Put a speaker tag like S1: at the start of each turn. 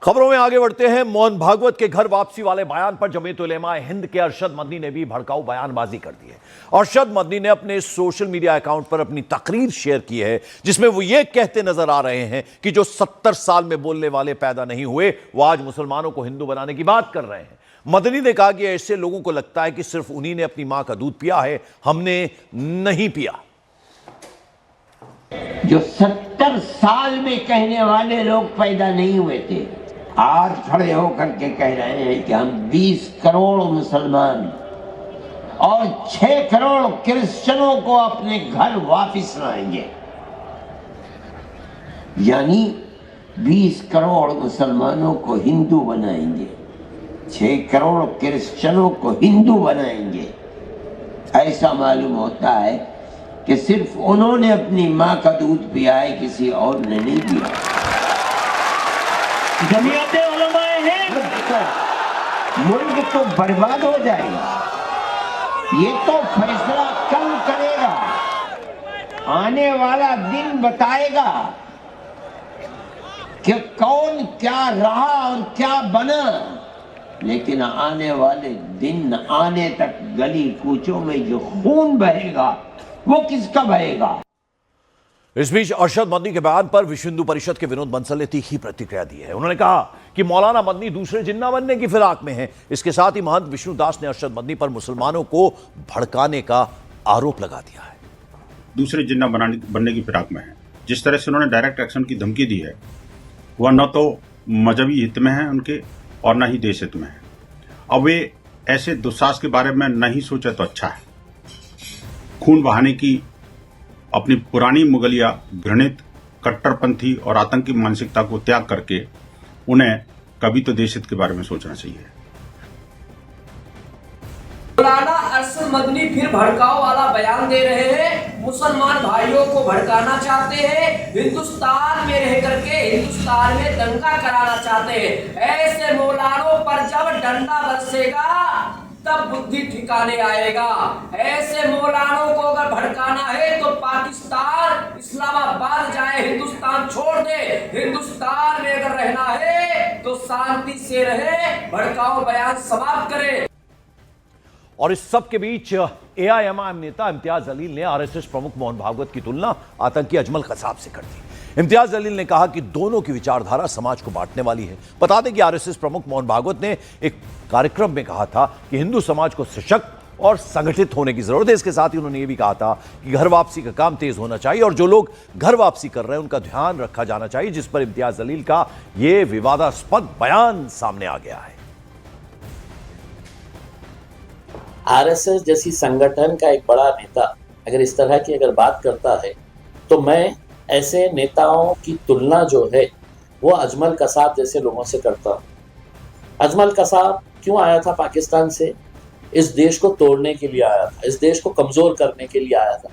S1: खबरों में आगे बढ़ते हैं। मोहन भागवत के घर वापसी वाले बयान पर जमीयत उलेमा हिंद के अरशद मदनी ने भी भड़काऊ बयानबाजी कर दी है। अरशद मदनी ने अपने सोशल मीडिया अकाउंट पर अपनी तकरीर शेयर की है, जिसमें वो ये कहते नजर आ रहे हैं कि जो 70 साल में बोलने वाले पैदा नहीं हुए वो आज मुसलमानों को हिंदू बनाने की बात कर रहे हैं। मदनी ने कहा कि ऐसे लोगों को लगता है कि सिर्फ उन्हीं ने अपनी मां का दूध पिया है, हमने नहीं पिया।
S2: जो 70 साल में कहने वाले लोग पैदा नहीं हुए थे, आज खड़े होकर के कह रहे हैं कि हम 20 करोड़ मुसलमान और 6 करोड़ क्रिश्चियनों को अपने घर वापस लाएंगे। यानी 20 करोड़ मुसलमानों को हिंदू बनाएंगे, 6 करोड़ क्रिश्चियनों को हिंदू बनाएंगे। ऐसा मालूम होता है कि सिर्फ उन्होंने अपनी मां का दूध पिया है, किसी और ने नहीं पिया।
S3: जमीयत उलमा हिंद,
S2: मुल्क तो बर्बाद हो जाएगा। ये तो फैसला कल करेगा, आने वाला दिन बताएगा कि कौन क्या रहा और क्या बना। लेकिन आने वाले दिन आने तक गली कूचों में जो खून बहेगा वो किसका बहेगा।
S1: इस बीच अरशद मदनी के बयान पर विश्व हिंदू परिषद के विनोद बंसल ने तीखी प्रतिक्रिया दी है। उन्होंने कहा कि मौलाना मदनी दूसरे जिन्ना बनने की फिराक में है। इसके साथ ही महंत विष्णु दास ने अरशद मदनी पर मुसलमानों को भड़काने का आरोप लगा दिया है।
S4: दूसरे जिन्ना बनने की फिराक में है। जिस तरह से उन्होंने डायरेक्ट एक्शन की धमकी दी है, वह न तो मजहबी हित में है उनके और न ही देश हित में है। अब वे ऐसे दुस्साहस के बारे में नहीं सोचे तो अच्छा है। खून बहाने की अपनी पुरानी मुगलिया घृणित कट्टरपंथी और आतंकी मानसिकता को त्याग करके उन्हें कभी तो देश हित के बारे में सोचना चाहिए।
S5: मौलाना अरशद मदनी फिर भड़काऊ वाला बयान दे रहे हैं, मुसलमान भाइयों को भड़काना चाहते हैं, हिंदुस्तान में रह करके हिंदुस्तान में दंगा कराना चाहते हैं। ऐसे मौलानों पर जब डंडा बरसेगा तब बुद्धि ठिकाने आएगा। ऐसे मौलानों को अगर भड़काना है तो पाकिस्तान इस्लामाबाद जाए, हिंदुस्तान छोड़ दे। हिंदुस्तान में अगर रहना है तो शांति से रहे, भड़काऊ बयान समाप्त करे।
S1: और इस सब के बीच एआईएमआईएम नेता इम्तियाज जलील ने आरएसएस प्रमुख मोहन भागवत की तुलना आतंकी अजमल कसाब से कर दी। इम्तियाज जलील ने कहा कि दोनों की विचारधारा समाज को बांटने वाली है। बता दें कि आरएसएस प्रमुख मोहन भागवत ने एक कार्यक्रम में कहा था कि हिंदू समाज को सशक्त और संगठित होने की जरूरत है। इसके साथ ही उन्होंने ये भी कहा था कि घर वापसी का काम तेज होना चाहिए और जो लोग घर वापसी कर रहे हैं उनका ध्यान रखा जाना चाहिए, जिस पर इम्तियाज जलील का यह विवादास्पद बयान सामने आ गया है।
S6: आरएसएस जैसी संगठन का एक बड़ा नेता अगर इस तरह की बात करता है तो मैं ऐसे नेताओं की तुलना जो है वो अजमल कसाब जैसे लोगों से करता हूँ। अजमल कसाब क्यों आया था पाकिस्तान से? इस देश को तोड़ने के लिए आया था, इस देश को कमजोर करने के लिए आया था।